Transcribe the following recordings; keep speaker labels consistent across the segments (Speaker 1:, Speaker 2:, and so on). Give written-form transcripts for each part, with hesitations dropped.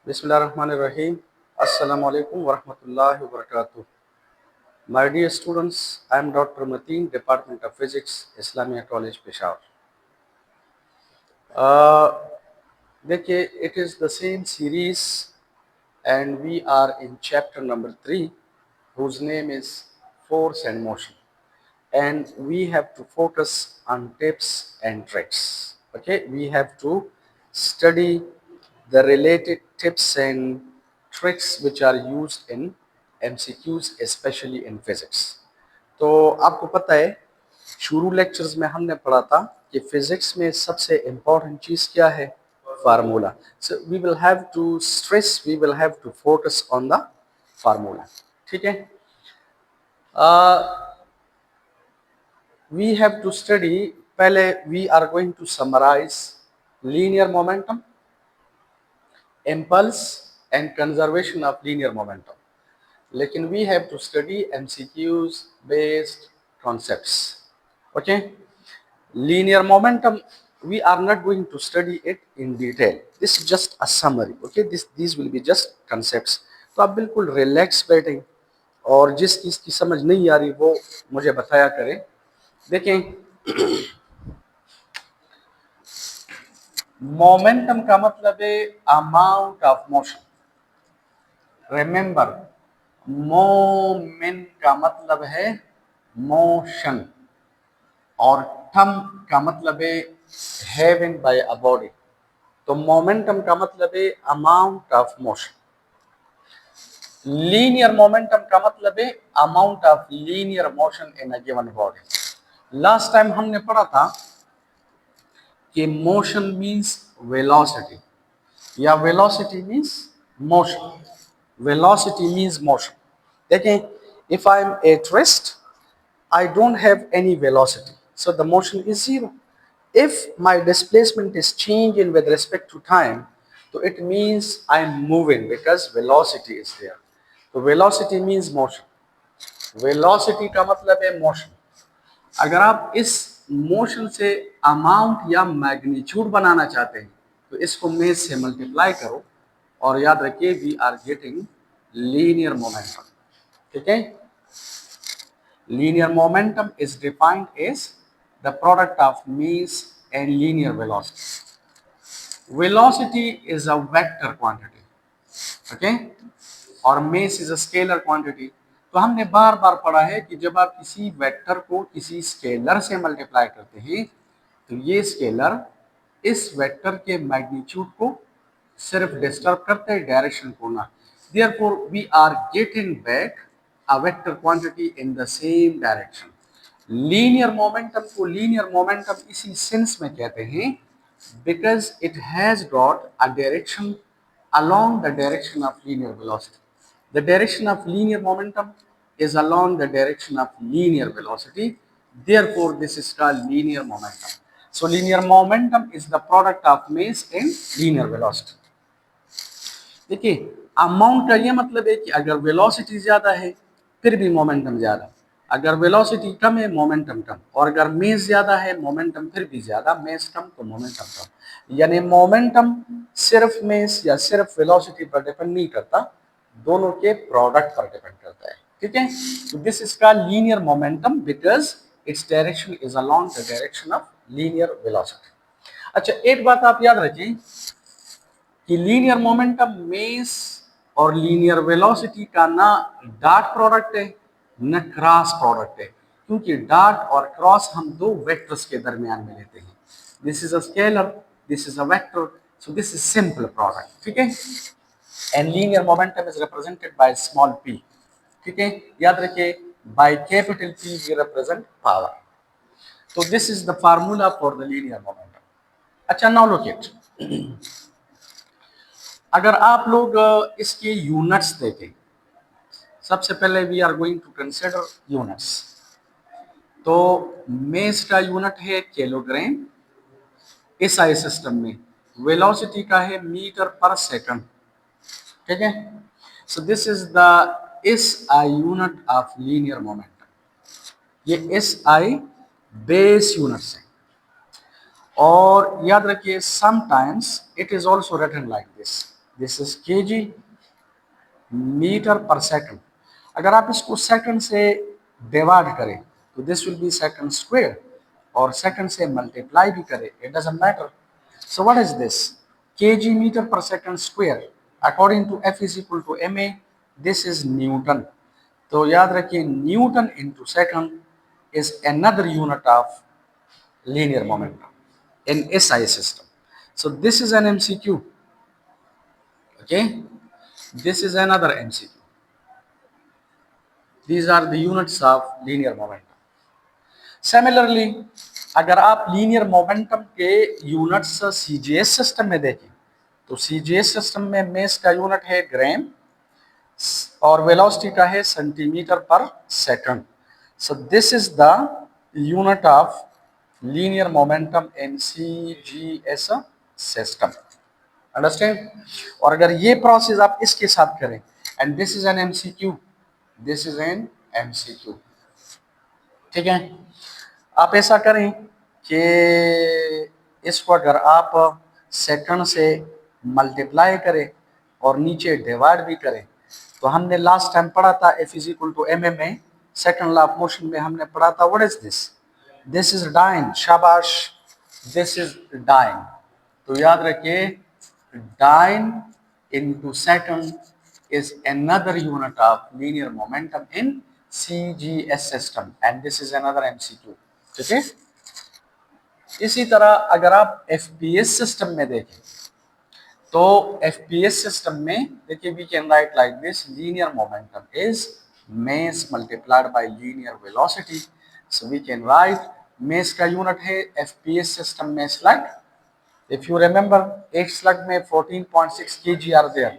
Speaker 1: Bismillahirrahmanirrahim. Assalamu alaikum wa rahmatullahi wa barakatuh. My dear students, I am Dr. Mateen, Department of Physics, Islamia College, Peshawar. Uh, देखिए, it is the same series and we are in chapter number 3 whose name is Force and Motion, and we have to focus on tips and tricks. Okay, we have to study the related tips and tricks which are used in MCQs, especially in physics. तो आपको पता है, शुरू lectures में हमने पढ़ा था कि फिजिक्स में सबसे इम्पोर्टेंट चीज़ क्या है? Formula. So we will have to stress, we will have to focus on the formula. ठीक है. We have to study, पहले we are going to summarize linear momentum, impulse and conservation of linear momentum. लेकिन we have to study MCQs based concepts. Okay? Linear momentum, we are not going to study it in detail. This is just a summary. Okay? These will be just concepts. तो आप बिल्कुल relax बैठें और जिस चीज़ की समझ नहीं आ रही वो मुझे बताया करें. देखें, मोमेंटम का मतलब है amount of motion. Remember, moment का मतलब है मोशन और टम का मतलब है हैविंग बाय अ बॉडी. तो मोमेंटम का मतलब है amount of motion. Linear momentum का मतलब है amount of linear motion in a given body. Last time हमने पढ़ा था कि मोशन मींस वेलोसिटी या velocity means motion. Velocity means motion. देखें, if I am at rest, I don't have any velocity, so the motion is zero. If my displacement is changing with respect to time, so it means I am moving because velocity is there. So velocity means motion. Velocity का मतलब है motion. अगर आप इस motion से amount या magnitude बनाना चाहते हैं तो इसको मेज से मल्टीप्लाई करो और याद रखिए we are getting linear momentum. ठीक है. Linear momentum is defined as the product of mass and linear velocity. Velocity is a vector quantity. Okay? और mass is a scalar quantity. तो हमने बार बार पढ़ा है कि जब आप किसी वेक्टर को किसी स्केलर से मल्टीप्लाई करते हैं तो ये स्केलर इस वेक्टर के मैग्नीट्यूड को सिर्फ डिस्टर्ब करते हैं, डायरेक्शन को ना. Therefore we are getting back a vector quantity in the same direction. Linear momentum को लीनियर मोमेंटम इसी सेंस में कहते हैं because it has got a direction along the direction of linear velocity. The direction of linear momentum is along the direction of linear velocity. Therefore, this is called linear momentum. So, linear momentum is the product of mass and linear velocity. देखिए, amount का ये मतलब है कि अगर velocity ज्यादा है फिर भी मोमेंटम ज्यादा, अगर वेलोसिटी कम है मोमेंटम कम, और अगर मेस ज्यादा है मोमेंटम फिर भी ज्यादा, मेस कम तो मोमेंटम कम. यानी मोमेंटम सिर्फ मेस या सिर्फ वेलोसिटी पर डिपेंड नहीं करता, दोनों के प्रोडक्ट पर डिपेंड करता है. ठीक है. तो this is called linear momentum because its direction is along the direction of linear velocity. अच्छा, एक बात आप याद रखें कि लीनियर मोमेंटम मेस और लीनियर वेलोसिटी का ना डॉट प्रोडक्ट है न क्रॉस प्रोडक्ट है, क्योंकि डॉट और क्रॉस हम दो वेक्टर्स के दरमियान में लेते हैं. This is a scalar, this is a vector, so this is simple product. ठीक है. And linear momentum is represented by small P. ठीक है. याद रखिए, by capital P we represent power. तो this is the formula for the linear momentum. अच्छा, now look it. अगर आप लोग इसके यूनिट्स देखें, सबसे पहले we are going to consider units. तो मेस का यूनिट है किलोग्राम एसआई सिस्टम में, वेलोसिटी का है मीटर पर सेकंड. ठीक है. So this is the SI unit of linear momentum. ये एसआई बेस यूनिट्स है. और याद रखिए sometimes it is also written like this. This is KG metre per second. अगर आप इसको सेकंड से डिवाइड करें तो this will be second square, और सेकंड से मल्टीप्लाई भी करें, it doesn't matter. So what is this? KG metre per second square according to F is equal to M A, this is newton. तो याद रखिए newton into second is another unit of linear momentum in SI system. So this is an MCQ. Okay, this is another MCQ. These are the units of linear momentum. Similarly, अगर आप linear momentum के units CGS system में देखें तो CGS system में mess का unit है ग्राम और वेलोसिटी का है सेंटीमीटर पर second. So this is the unit of linear momentum in CGS system. Understand? और अगर ये प्रोसेस आप इसके साथ करें, and this is an MCQ, this is an MCQ, ठीक है। आप ऐसा करें कि इसको अगर आप सेकंड से मल्टीप्लाई करें और नीचे डिवाइड भी करें, तो हमने लास्ट टाइम पढ़ा था F is equal to M M में, सेकंड लॉ ऑफ मोशन में हमने पढ़ा था what is this? This is dyne, शाबाश, दिस इज डाइन। तो याद रखिए dyne into second is another unit of linear momentum in CGS system, and this is another MCQ, ठीक है। इसी तरह अगर आप FPS सिस्टम में देखें तो FPS सिस्टम में देखिए we can write like this, linear momentum is mass multiplied by linear velocity, so we can write mass का यूनिट है FPS सिस्टम में स्लग। If you remember, एक स्लग में 14.6 kg आर देयर,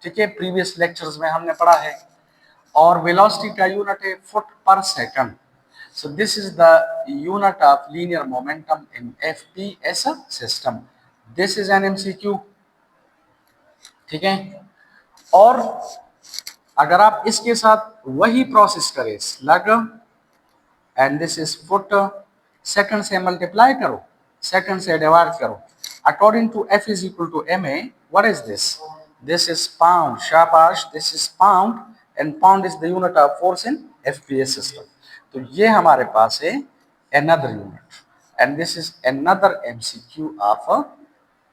Speaker 1: ठीक है, previous lectures में हमने पढ़ा है। और वेलोसिटी का यूनिट है फुट पर second. So this is the unit of linear momentum in FPS system. This is an MCQ, ठीक है। और अगर आप इसके साथ वही प्रोसेस करें slug and this is foot, second से मल्टीप्लाई करो, सेकंड से डिवाइड करो, according to F is equal to ma, what is this? This is pound, shabash, this is pound, and pound is the unit of force in FPS system. तो ये हमारे पास है another unit, and this is another MCQ of a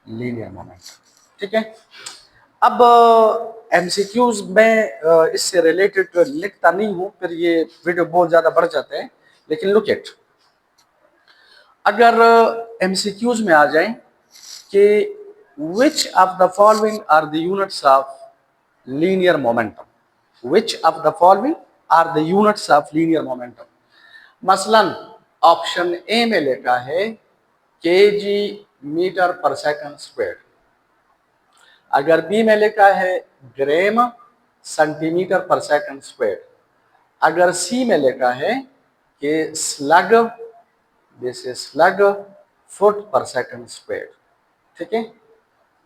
Speaker 1: linear momentum, ठीक है। अब MCQs में इससे related लिखता नहीं हूँ, फिर ये वीडियो बहुत ज़्यादा बढ़ जाते हैं, लेकिन लुक एट, अगर MCQs में आ जाएं कि which of the following are the units of linear momentum, which of the following are the units of linear momentum, मसलन ऑप्शन ए में लिखा है KG metre per second square, अगर बी में लिखा है ग्राम सेंटीमीटर पर सेकंड स्क्वायर, अगर सी में लिखा है कि slug, this is slug foot पर सेकंड स्क्वायर, ठीक है,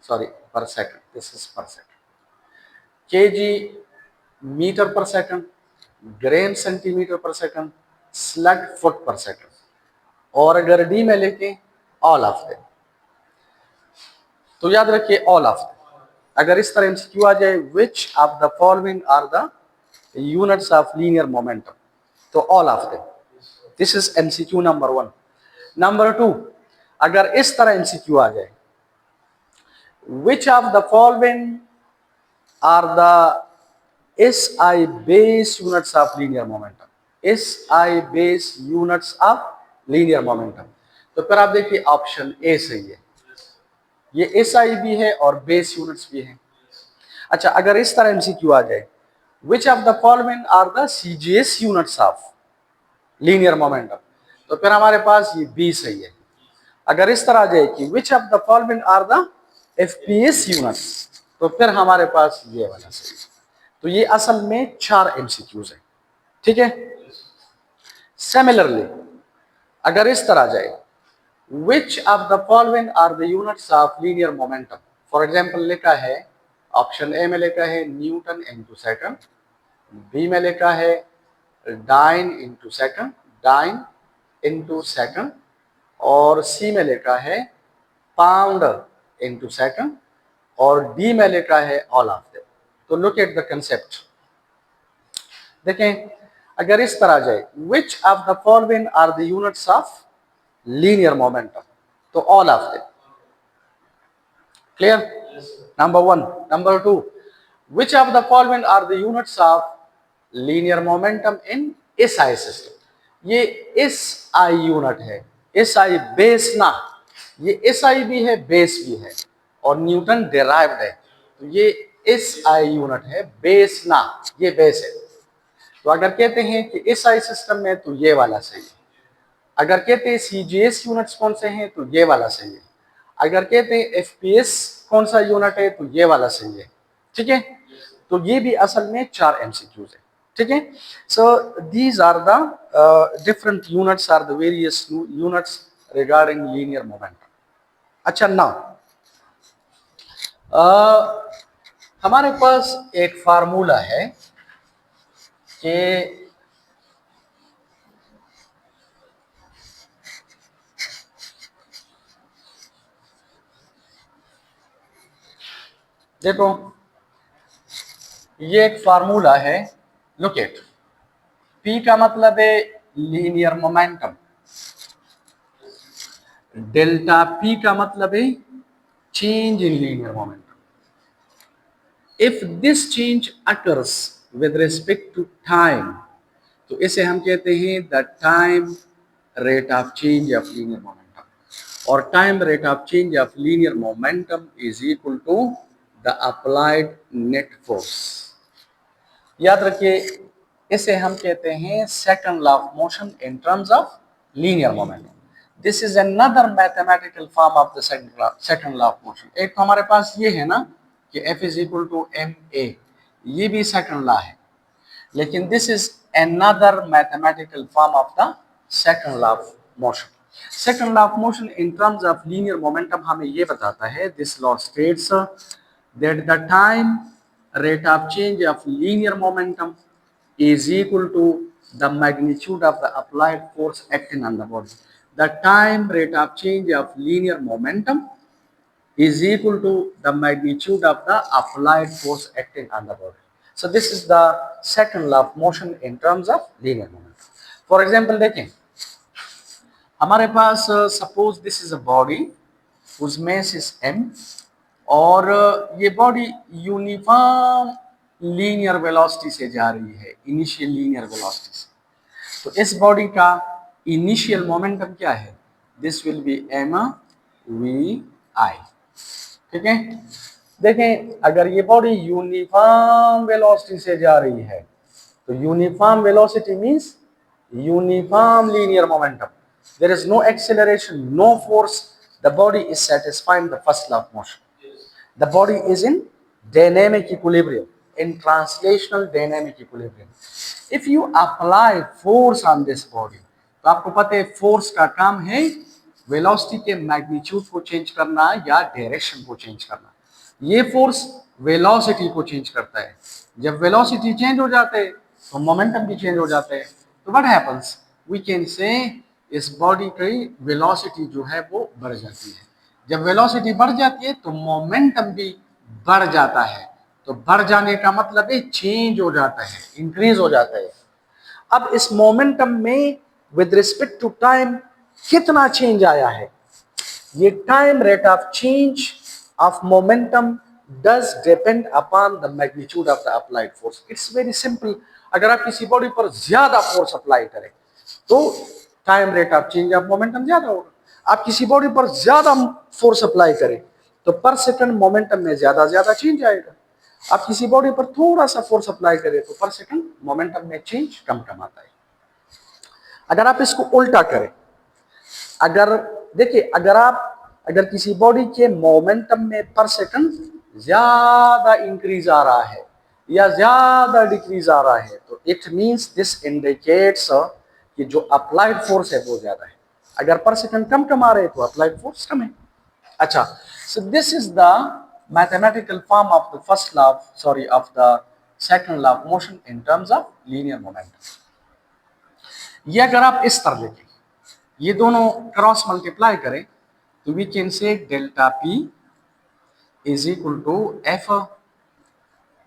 Speaker 1: सॉरी पर सेकंड, दिस इज पर second, KG metre per second, gram centimetre पर सेकंड, स्लग फुट पर सेकंड। और अगर डी में लेके ऑल ऑफ देम, तो याद रखिए ऑल ऑफ देम। अगर इस तरह एमसीक्यू आ जाए which of the following are the units of linear momentum, तो all of them, this is MCQ number 1। Number 2, अगर इस तरह एमसीक्यू आ जाए which of the following are the SI base units of linear momentum, SI base units of linear momentum, तो फिर आप देखिए ऑप्शन ए सही है, ये SI भी है और बेस यूनिट्स भी है। अच्छा, अगर इस तरह एमसीक्यू आ जाए which of the following are the CGS units of linear momentum, तो फिर हमारे पास ये बी सही है। अगर इस तरह आ जाए कि which of the following are the FPS units, तो फिर हमारे पास ये वाला सही है। तो ये असल में 4 एमसीक्यूज है, ठीक है। सिमिलरली अगर इस तरह आ जाए which of the following are the units of linear momentum, for example लिखा है ऑप्शन ए में लिखा है न्यूटन इंटू सेकंड, बी में लिखा है dyne into second, dyne into second, और सी में लिखा है पाउंड इंटू सेकंड, और डी में लिखा है ऑल ऑफ देम। तो लुक एट द कंसेप्ट। देखें, अगर इस तरह जाए, which of the following are the units of linear momentum, तो all of them. Clear? Number one. Number two, which of the following are the units of linear momentum in SI system? ये SI unit है, SI base ना, ये SI भी है base भी है और न्यूटन डेराइव्ड है, तो ये SI यूनिट है, बेस ना, ये बेस है। तो अगर कहते हैं कि SI सिस्टम में तो ये वाला सही है, अगर कहते हैं CGS यूनिट्स कौन से हैं तो ये वाला सही है, अगर कहते हैं FPS कौन सा यूनिट है तो ये वाला सही है। ठीक है, तो ये भी असल में 4 MCQs है। ठीक है, so these are the different units are the various units regarding linear momentum. अच्छा, नाउ हमारे पास एक फार्मूला है कि देखो, ये एक फार्मूला है, लुक एट। पी का मतलब है लीनियर मोमेंटम, डेल्टा पी का मतलब है change in linear momentum. If this change occurs with respect to time, तो इसे हम कहते हैं the time rate of change of linear momentum, और time rate of change of linear momentum is equal to the applied net force. याद रखिए, इसे हम कहते हैं second law of motion in terms of linear momentum. This is another mathematical form of the second law of motion. एक तो हमारे पास ये है ना कि F is equal to ma, ये भी सेकंड लॉ है, लेकिन this is another mathematical form of the second law of motion. Second law of motion in terms of linear momentum हमें ये बताता है, this law states that the time rate of change of linear momentum is equal to the magnitude of the applied force acting on the body. The time rate of change of linear momentum is equal to the magnitude of the applied force acting on the body. So this is the second law of motion in terms of linear momentum. For example, देखें, हमारे पास suppose this is a body whose mass is m, और ये body uniform linear velocity से जा रही है, initial linear velocity से। तो इस बॉडी का इनिशियल मोमेंटम क्या है? This will be M V I. ठीक है, देखें, अगर ये बॉडी यूनिफॉर्म वेलोसिटी से जा रही है तो uniform velocity means uniform linear momentum, there is no acceleration, no force, the body is satisfying the first law of motion. The body is in dynamic equilibrium, in translational dynamic equilibrium. If you apply force on this body, तो आपको पता है force का काम है velocity के magnitude को change करना या डायरेक्शन को चेंज करना। ये फोर्स वेलोसिटी को चेंज करता है। जब वेलोसिटी चेंज हो जाते हैं तो मोमेंटम भी चेंज हो जाता है। तो व्हाट हैपेंस, वी कैन से इस बॉडी की वेलोसिटी जो है वो बढ़ जाती है। जब वेलोसिटी बढ़ जाती है तो मोमेंटम भी बढ़ जाता है। तो बढ़ जाने का मतलब है चेंज हो जाता है, इंक्रीज हो जाता है। अब इस मोमेंटम में विद रिस्पेक्ट टू टाइम कितना चेंज आया है, ये time rate of change of momentum does depend upon the magnitude of the applied force. It's very simple. अगर आप किसी बॉडी पर ज्यादा फोर्स अप्लाई करें तो time rate of change of momentum ज्यादा होगा। आप किसी बॉडी पर ज्यादा फोर्स अप्लाई करें तो पर सेकंड मोमेंटम में ज्यादा चेंज आएगा। आप किसी बॉडी पर थोड़ा सा फोर्स अप्लाई करें तो पर सेकंड मोमेंटम में चेंज कम आता है। अगर आप इसको उल्टा करें, अगर देखिए, अगर किसी बॉडी के मोमेंटम में पर सेकंड ज्यादा इंक्रीज आ रहा है या ज्यादा डिक्रीज आ रहा है तो इट मींस दिस इंडिकेट्स कि जो अप्लाइड फोर्स है वो ज्यादा है। अगर पर सेकंड कम आ रहे हैं तो अप्लाइड फोर्स कम है। अच्छा, सो this is the mathematical form of the first law of the second law of motion in terms of linear momentum. ये अगर आप इस तरह लिखें, ये दोनों क्रॉस मल्टीप्लाई करें तो we can say delta P is equal to F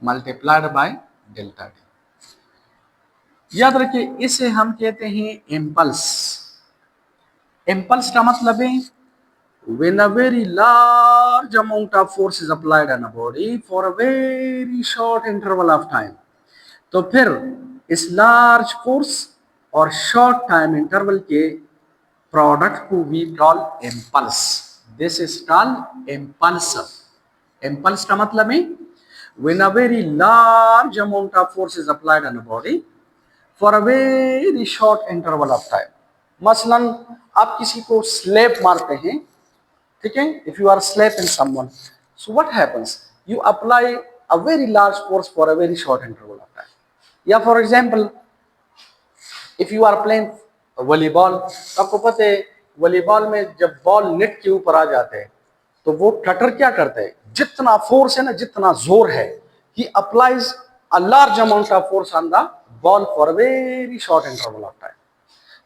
Speaker 1: multiplied by delta T. याद रखिए इसे हम कहते हैं इम्पल्स। इम्पल्स का मतलब है when a very large amount of force is applied on a body for a very short interval of time। तो फिर इस लार्ज फोर्स और शॉर्ट टाइम इंटरवल के प्रोडक्ट को we call impulse. This is called impulsive. Impulse का मतलब है when a very large amount of force is applied on a body for a very short interval of time। मसलन आप किसी को slab मारते हैं, ठीक है, if you are slapping someone, so what happens, you apply a very large force for a very short interval of time। या for example if you are playing volleyball, आपको पता है वॉलीबॉल में जब बॉल नेट के ऊपर आ जाते हैं तो वो कटर क्या करते हैं, जितना फोर्स है ना, जितना जोर है, he applies a large amount of force on the ball for a very short interval of time.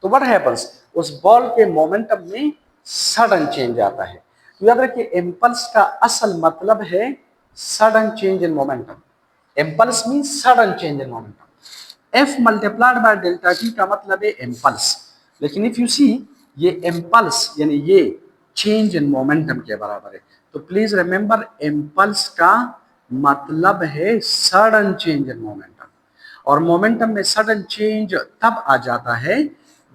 Speaker 1: तो व्हाट हैपेंस, उस बॉल के मोमेंटम में सडन चेंज आता है। तो याद रखिए इम्पल्स का असल मतलब है sudden change in momentum. Impulse means sudden change in momentum. F multiplied by delta T का मतलब है इम्पल्स। लेकिन इफ यू सी ये इम्पल्स यानी ये चेंज इन मोमेंटम के बराबर है। तो प्लीज रिमेंबर इम्पल्स का मतलब है सडन चेंज इन मोमेंटम। और मोमेंटम में सडन चेंज तब आ जाता है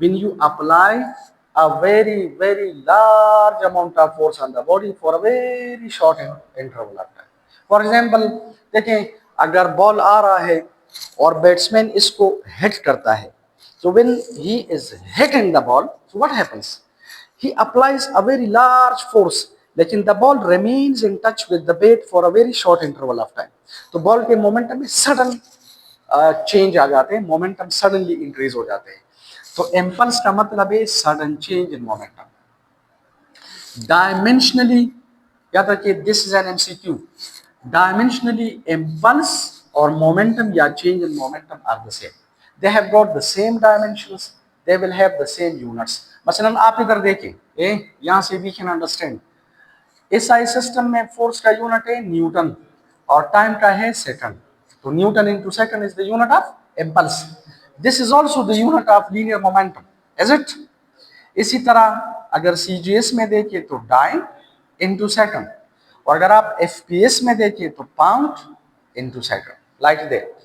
Speaker 1: when you apply a very large amount of force on the body for a very short interval of time। For example देखें, अगर बॉल आ रहा है और बैट्समैन इसको हिट करता है, so when he is hitting the ball, so what happens, he applies a very large force, लेकिन the ball remains in touch with the bat for a very short interval of time। तो ball के momentum में sudden change आ जाते हैं, momentum suddenly increase हो जाते हैं। तो इम्पल्स का मतलब है sudden change in momentum. Dimensionally, याद रखिए this is an MCQ, dimensionally impulse और मोमेंटम या change in momentum are the same. They have got the same dimensions, they will have the same units. मसलन आप इधर देखें, यहां से we can understand SI system में फोर्स का यूनिट है न्यूटन और टाइम का है सेकंड। तो newton into second is the unit of impulse. This is also the unit of linear momentum, is it. इसी तरह अगर सीजीएस में देखिए तो डाइन इनटू सेकंड, और अगर आप एफपीएस में देखिए तो pound into second, like that.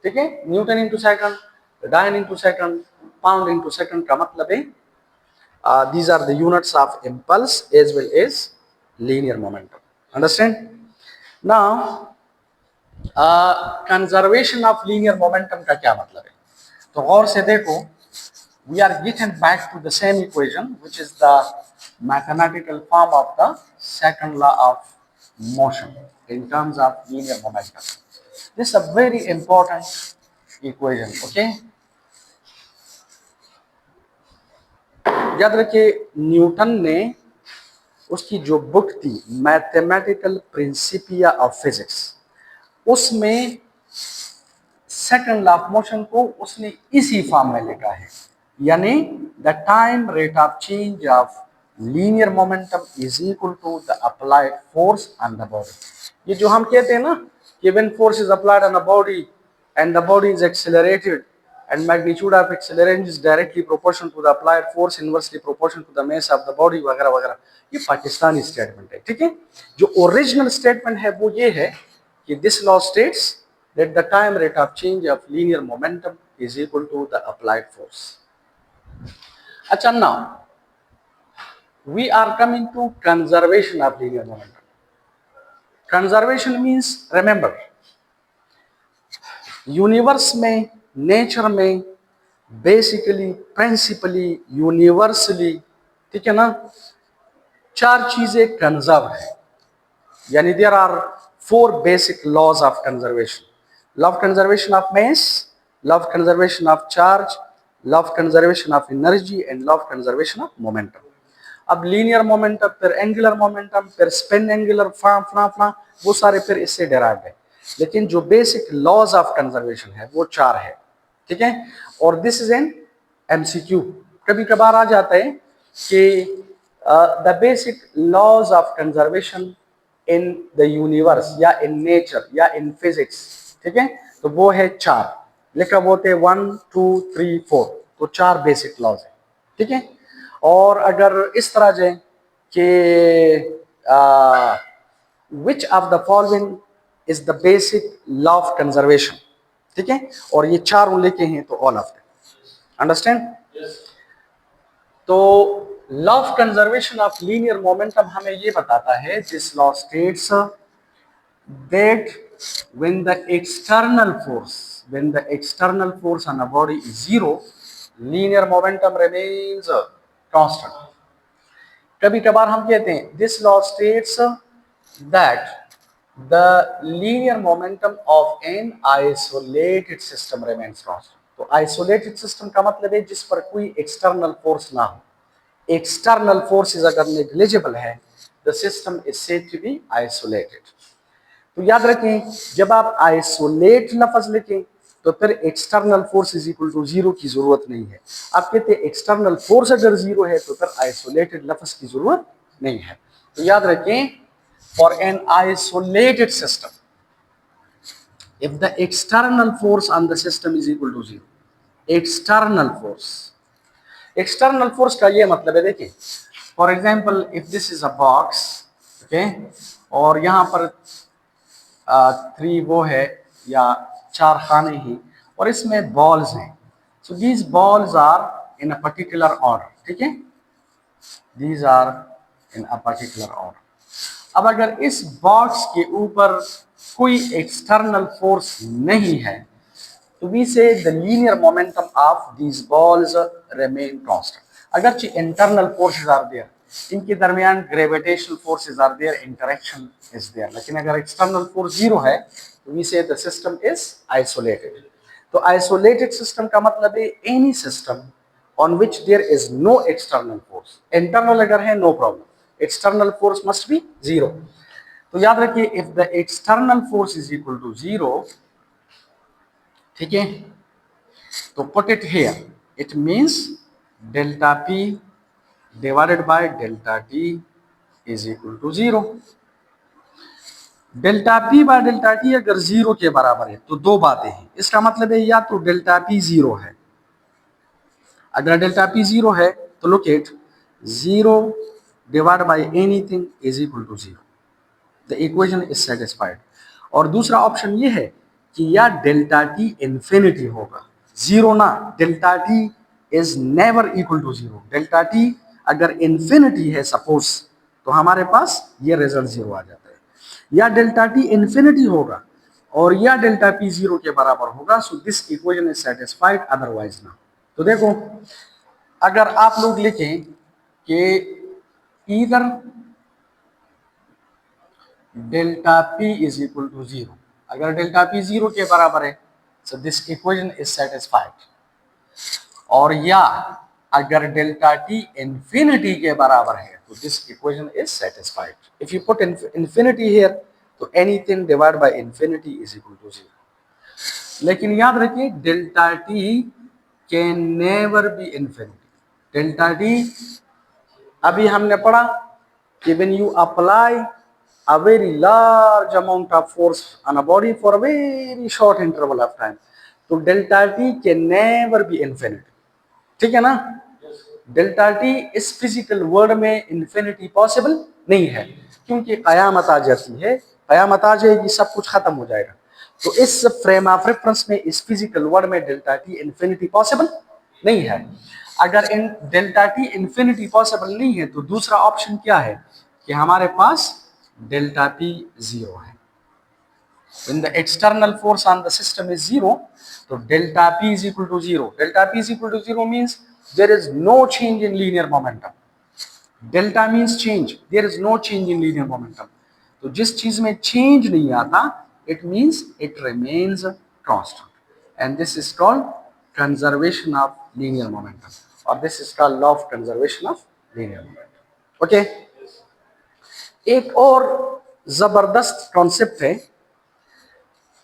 Speaker 1: ठीक है, newton into second, dyne into second, pound into second का मतलब है these are the units of impulse as well as linear momentum। Understand? Now, conservation of linear momentum का क्या मतलब है? तो गौर से देखो, we are getting back to the same equation which is the mathematical form of the second law of motion in terms of linear momentum। This is a very important equation, okay? याद रखिए Newton ने उसकी जो book थी mathematical Principia of physics, उसमें second law of motion को उसने इसी फॉर्म में लिखा है, यानी the time rate of change of linear momentum is equal to the applied force on the body. ये जो हम कहते हैं ना कि when force is applied on the body and the body is accelerated and magnitude of acceleration is directly proportional to the applied force inversely proportional to the mass of the body वगैरह वगैरह। ये Pakistani statement है, ठीक है। जो original statement है वो ये है कि this law states that the time rate of change of linear momentum is equal to the applied force। अच्छा, now we are coming to conservation of linear momentum। conservation means remember universe में, nature में basically, principally, universally, ठीक है ना, चार चीजें conserve है, यानी there are four basic laws of conservation. Law of conservation of mass, law of conservation of charge, law of conservation of energy and law of conservation of momentum. अब linear momentum, फिर angular momentum, फिर spin angular, फला वो सारे फिर इससे derived है। लेकिन जो बेसिक लॉज ऑफ कंजर्वेशन है वो चार है, ठीक है। और दिस इज एन एमसीक्यू। कभी कभार आ जाता है कि the basic laws of conservation in the universe या इन नेचर या इन फिजिक्स, ठीक है, तो वो है 4, लिखा बोलते हैं 1 2 3 4, तो 4 बेसिक लॉज है, ठीक है। और अगर इस तरह जाए कि विच of the following is the basic law of conservation, ठीक है, और ये 4 लिखे हैं तो ऑल ऑफ देम, अंडरस्टैंड। तो law of conservation of linear momentum हमें ये बताता है, this law states that when the external force on a body is zero, linear momentum remains constant. कभी कभार हम कहते हैं this law states that the linear momentum of an isolated system remains constant. तो isolated system का मतलब है जिस पर कोई external force ना हो, external forces अगर negligible है, the system is said to be isolated. तो याद रखें जब आप आइसोलेट लफ्ज लिखें तो फिर external force is equal to zero की जरूरत नहीं है। आप कहते हैं एक्सटर्नल फोर्स अगर जीरो है तो फिर आइसोलेटेड लफ्ज की जरूरत नहीं है। तो याद रखें for an isolated system if the external force on the system is equal to zero, external force का ये मतलब है, देखिए for example if this is a box, okay, और यहाँ पर 3 वो है या 4 खाने ही और इसमें बॉल्स हैं, so these balls are in a particular order, ठीक है, these are in a particular order. अब अगर इस बॉक्स के ऊपर कोई एक्सटर्नल फोर्स नहीं है तो we say the linear momentum of these balls remain constant. अगरचे इंटरनल फोर्सेस आर देयर, इनके दरमियान gravitational forces are there, interaction is there, लेकिन अगर एक्सटर्नल फोर्स जीरो है तो we say the system is isolated. तो आइसोलेटेड सिस्टम का मतलब है any system on which there is no external force, internal अगर है no problem, external force must be zero. तो याद रखिए if the external force is equal to zero, ठीक है, तो put it here, it means delta P divided by delta T is equal to zero. Delta P by delta T अगर zero के बराबर है तो दो बातें हैं, इसका मतलब है या तो डेल्टा पी जीरो है, अगर डेल्टा पी जीरो है तो look at zero divide by anything is equal to zero, the equation is satisfied. और दूसरा ऑप्शन ये है कि या डेल्टा टी इंफिनिटी होगा, जीरो ना, delta T is never equal to zero, delta T अगर इंफिनिटी है सपोज तो हमारे पास ये रिजल्ट जीरो आ जाता है, या डेल्टा टी इंफिनिटी होगा और या डेल्टा पी जीरो के बराबर होगा, so this equation is satisfied, otherwise ना। तो देखो अगर आप लोग लिखें कि इधर delta P is equal to zero, अगर डेल्टा पी जीरो के बराबर है so this equation is satisfied, और या अगर डेल्टा टी इंफिनिटी के बराबर है तो this equation is satisfied. If you put infinity here तो anything divide by infinity is equal to zero. लेकिन याद रखिए delta T can never be infinity, delta T अभी हमने पढ़ा कि when you apply a very large amount of force on a body for a very short interval of time, तो delta T can never be infinity, ठीक है ना। Delta T इस physical world में इंफिनिटी पॉसिबल नहीं है, क्योंकि कयामत आ जाती है, कयामत आ जाएगी सब कुछ खत्म हो जाएगा। तो इस फ्रेम ऑफ रेफरेंस में इस फिजिकल वर्ल्ड में डेल्टा टी इंफिनिटी पॉसिबल नहीं है। अगर इन डेल्टा टी इंफिनिटी पॉसिबल नहीं है तो दूसरा ऑप्शन क्या है कि हमारे पास डेल्टा पी जीरो है। When the external force on the system is zero, so delta p is equal to zero. Delta p is equal to zero means there is no change in linear momentum. Delta means change. There is no change in linear momentum. तो जिस चीज में change नहीं आता, it means it remains constant. And this is called conservation of linear momentum. Or this is called law of conservation of linear momentum. Okay? एक और जबरदस्त concept है,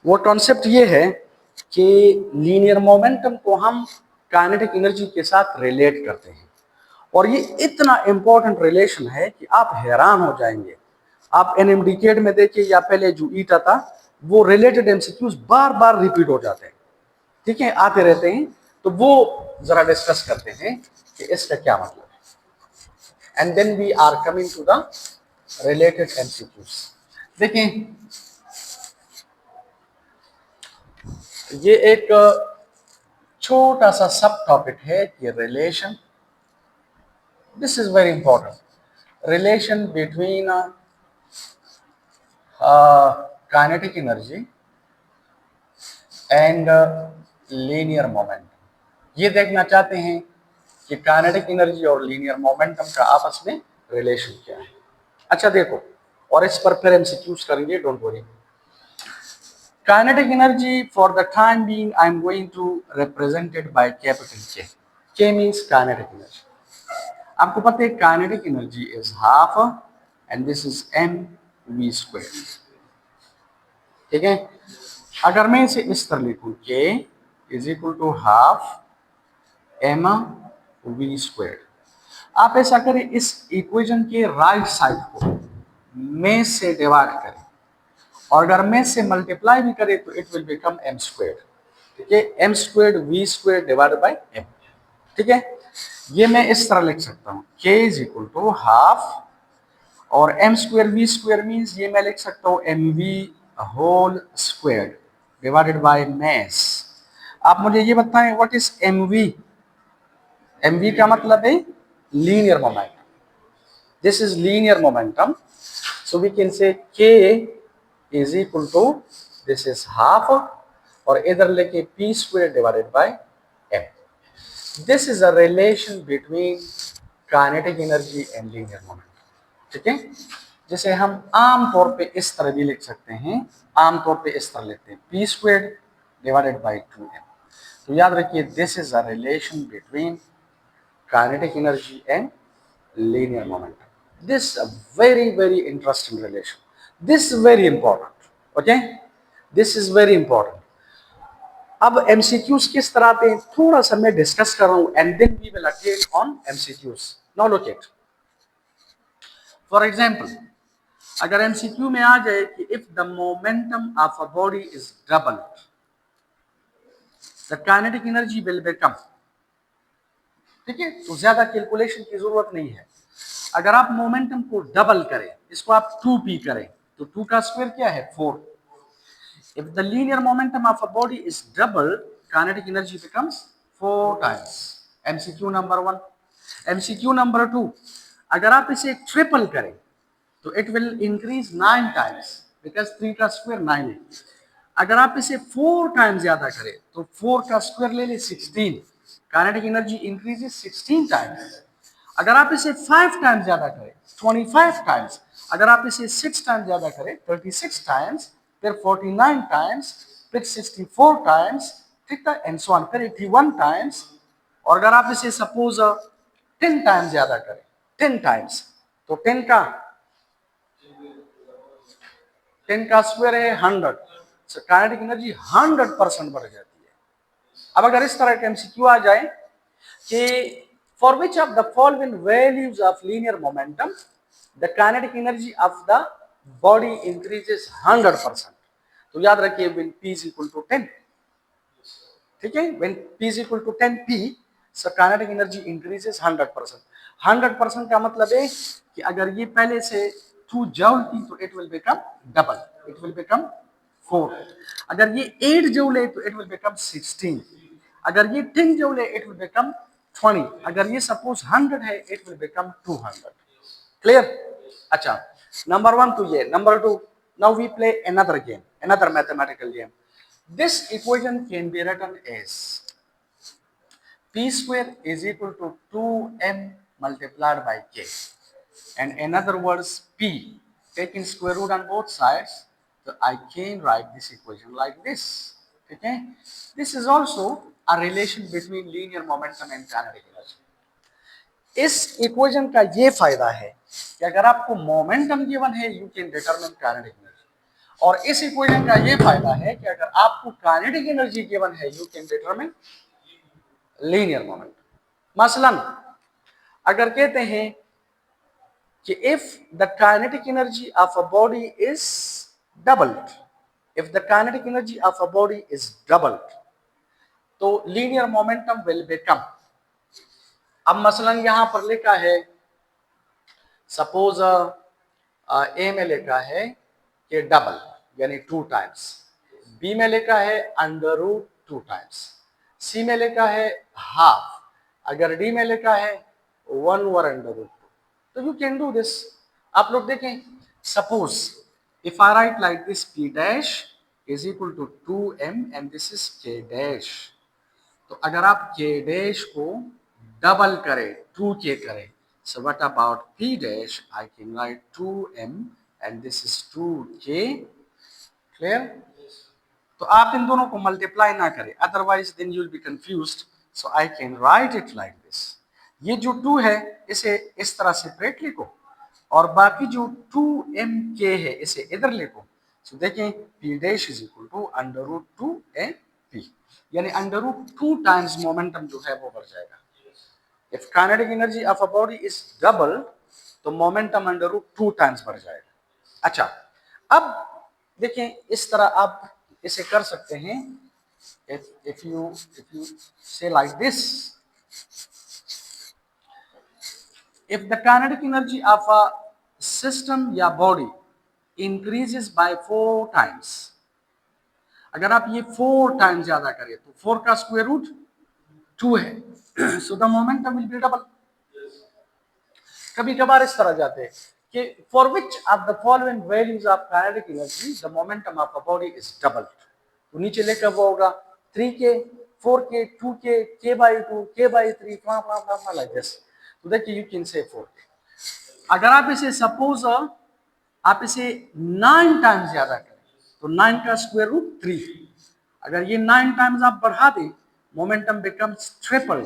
Speaker 1: वो कॉन्सेप्ट ये है कि लीनियर मोमेंटम को हम काइनेटिक एनर्जी के साथ रिलेट करते हैं, और ये इतना इंपॉर्टेंट रिलेशन है कि आप हैरान हो जाएंगे। आप एनएमडीकेट में देखिए या पहले जो ईटा था, वो रिलेटेड एमसीक्यूज बार बार रिपीट हो जाते हैं, ठीक है, आते रहते हैं। तो वो जरा डिस्कस करते हैं कि इसका क्या मतलब है, and then we are coming to the related MCQs. देखें, ये एक छोटा सा सब टॉपिक है कि relation, this is very important, relation between kinetic energy and linear momentum. ये देखना चाहते हैं कि काइनेटिक एनर्जी और लीनियर मोमेंटम का आपस में रिलेशन क्या है। अच्छा देखो, और इस पर फिर एमसीक्यूज करेंगे, don't worry. Kinetic energy for the time being I am going to represented by capital K. K means kinetic energy. आपको पता है kinetic energy is half and this is m v square, ठीक है। अगर मैं इसे इस तरह लिखूं, K is equal to half m v square, आप ऐसा करें, इस इक्वेशन के राइट साइड को में से डिवाइड करें, और अगर में से मल्टीप्लाई भी करें तो it will become M square, ठीक है, M square we square divided by M, ठीक है। ये मैं इस तरह लिख सकता हूं, K is equal to half, और m square we square means ये मैं लिख सकता हूं m v whole square divided by mass. आप मुझे ये बताएं what is m v. M v का मतलब है linear momentum, this is linear momentum, so we can say K is equal to this is half, और इधर लेके p square divided by m. This is a relation between kinetic energy and linear momentum, ठीक है। जिसे हम आम तौर पे इस तरह भी लिख सकते हैं, आम तौर पे इस तरह लिखते हैं, P square divided bye 2m। तो याद रखिए, this is a relation between kinetic energy and linear momentum. This is a very interesting relation. This is very important. Okay, this is very important. अब MCQs किस तरह आते हैं थोड़ा सा मैं डिस्कस कर रहा हूं, and then we will attend on MCQs. Now look it, for example, अगर MCQ में आ जाए कि if the momentum of a body is double, the kinetic energy will become, ठीक है, तो ज्यादा कैलकुलेशन की जरूरत नहीं है। अगर आप मोमेंटम को डबल करें, इसको आप 2p करें, तो 2 का स्क्वायर क्या है 4। If the linear momentum of a body is double, kinetic energy becomes 4 times. MCQ number 1। MCQ number 2, अगर आप इसे ट्रिपल करें तो it will increase 9 times, because 3 का स्क्वायर 9 है। अगर आप इसे 4 टाइम्स ज्यादा करें तो 4 का स्क्वायर ले ले 16, काइनेटिक एनर्जी इंक्रीजेस 16 टाइम्स। अगर आप इसे 5 टाइम्स ज्यादा करें 25 टाइम्स, अगर आप इसे 6 टाइम्स ज्यादा करें 36 टाइम्स, फिर 49 टाइम्स, फिर 64 टाइम्स, ठीक है, एंड सो ऑन, फिर 81 टाइम्स। और अगर आप इसे सपोज 10 टाइम्स ज्यादा करें, 10 टाइम्स, तो 10 का स्क्वायर है 100, काइनेटिक एनर्जी 100% बढ़ जाती है। अब अगर इस तरह का एमसीक्यू आ जाए कि for which of the following values of linear momentum the kinetic energy of the body increases 100%, तो याद रखिए when p is equal to 10, ठीक है, when p is equal to 10 p, so kinetic energy increases 100%। 100% का मतलब है कि अगर ये पहले से 2 जूल थी तो it will become double, it will become 4। अगर ये 8 जूल है तो इट विल बिकम 16। अगर ये 10 जूल है इट विल बिकम 20। अगर ये सपोज 100 है इट विल बिकम 200। क्लियर? अच्छा, नंबर 1 तो ये, number 2, now we play another game, another mathematical game. This equation can be written as p square is equal to 2m multiplied by k. And in other words, p taking square root on both sides, so I can write this equation like this. Okay, this is also a relation between linear momentum and kinetic energy. इस equation का ये फायदा है कि अगर आपको momentum given है you can determine kinetic energy, और इस इक्वेशन का ये फायदा है कि अगर आपको काइनेटिक एनर्जी गिवन है you can determine linear momentum. मसलन अगर कहते हैं कि if the kinetic energy of a body is doubled, if the kinetic energy of a body is doubled, तो linear momentum will become, अब मसलन यहां पर लिखा है, सपोज ए में लिखा है कि डबल यानी 2 टाइम्स, बी में लिखा है अंडर रूट 2 टाइम्स, सी में लिखा है हाफ, अगर डी में लिखा है 1 ओवर अंडर रूट 2, तो यू कैन डू दिस। आप लोग देखें, suppose if I write like this, P dash is equal to 2m and this is K dash, तो अगर आप के डैश को डबल करें, 2 के करें, so what about p dash? I can write 2m and this is 2k, clear? तो आप इन दोनों को मल्टीप्लाई ना करें, otherwise then you will be confused, so I can write it like this. ये जो 2 है इसे इस तरह सेपरेट लिखो, और बाकी जो 2mk है इसे इधर लिखो। सो देखें, p dash is equal to under root 2mp, यानी अंडर रूट 2 टाइम्स मोमेंटम जो है वो बढ़ जाएगा। If kinetic energy of a body is double, तो मोमेंटम अंडर रूट 2 टाइम्स बढ़ जाएगा। अच्छा, अब देखें, इस तरह आप इसे कर सकते हैं। if you say like this, if the kinetic energy of a system या body increases by 4 times, अगर आप ये 4 टाइम्स ज्यादा करें तो 4 का स्क्वायर रूट 2 है, so the momentum will be double. कभी कभार इस तरह जाते हैं कि for which of the following values of kinetic energy the momentum of a body is double, तो नीचे लिखा हुआ होगा 3k, 4k, 2k, k/2, k/3, like this. तो देखिए, यू कैन से 4k। अगर आप इसे सपोज आप इसे 9 टाइम्स ज्यादा करें, तो 9 का स्क्वायर रूट 3, अगर ये 9 टाइम्स आप बढ़ा दें, मोमेंटम बिकम्स ट्रिपल।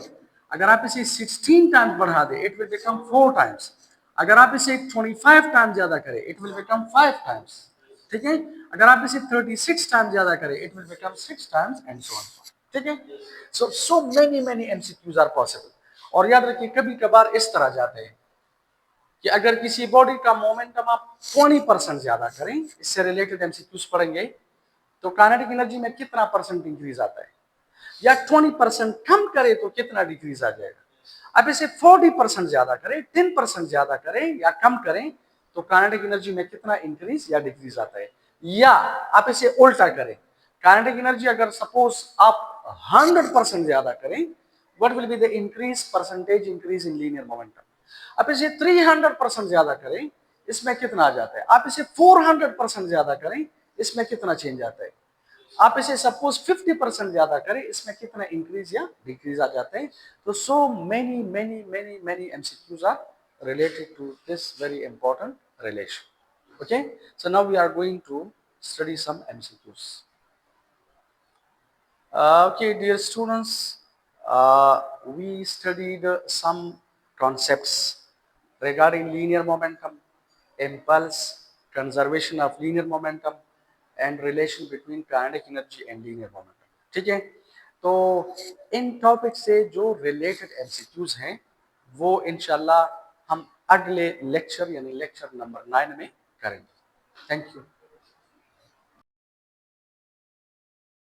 Speaker 1: अगर आप इसे 16 टाइम्स बढ़ा दें, इट विल बिकम 4 टाइम्स। अगर आप इसे 25 टाइम्स ज्यादा करें, इट विल बिकम 5 टाइम्स। ठीक है, अगर आप इसे 36 टाइम्स ज्यादा करें, it will become 6 times and so on. ठीक है, so many MCQs are possible. और याद रखिए, कभी कभार इस तरह जाते हैं कि अगर किसी बॉडी का मोमेंटम आप 20% ज्यादा करें, इससे रिलेटेड एमसीक्यूज पढ़ेंगे, तो काइनेटिक एनर्जी में कितना परसेंट इंक्रीज आता है, या 20% कम करे तो कितना डिक्रीज आ जाएगा। अब इसे 40% ज्यादा करें, 10% ज्यादा करें या कम करें, तो काइनेटिक एनर्जी में कितना इंक्रीज या डिक्रीज आता है। या आप इसे उल्टा करें, काइनेटिक एनर्जी अगर सपोज आप 100% ज्यादा करें, what will be the increase, percentage increase in linear momentum. अब इसे 300% ज्यादा करें, इसमें कितना आ जाता है। आप इसे 400% ज्यादा करें, इसमें कितना चेंज आता है। आप इसे सपोज 50% ज्यादा करें, इसमें कितना इंक्रीज या डिक्रीज आ जाते हैं। तो so many MCQs are related to this very important relation. Okay, so now we are going to study some MCQs. Okay, dear students, we studied some concepts regarding linear momentum, impulse, conservation of linear momentum, and relation between kinetic energy and linear momentum. ठीक है, तो इन topic से जो related MCQs हैं वो इंशाल्लाह हम अगले लेक्चर यानी लेक्चर नंबर 9 में करेंगे। Thank you.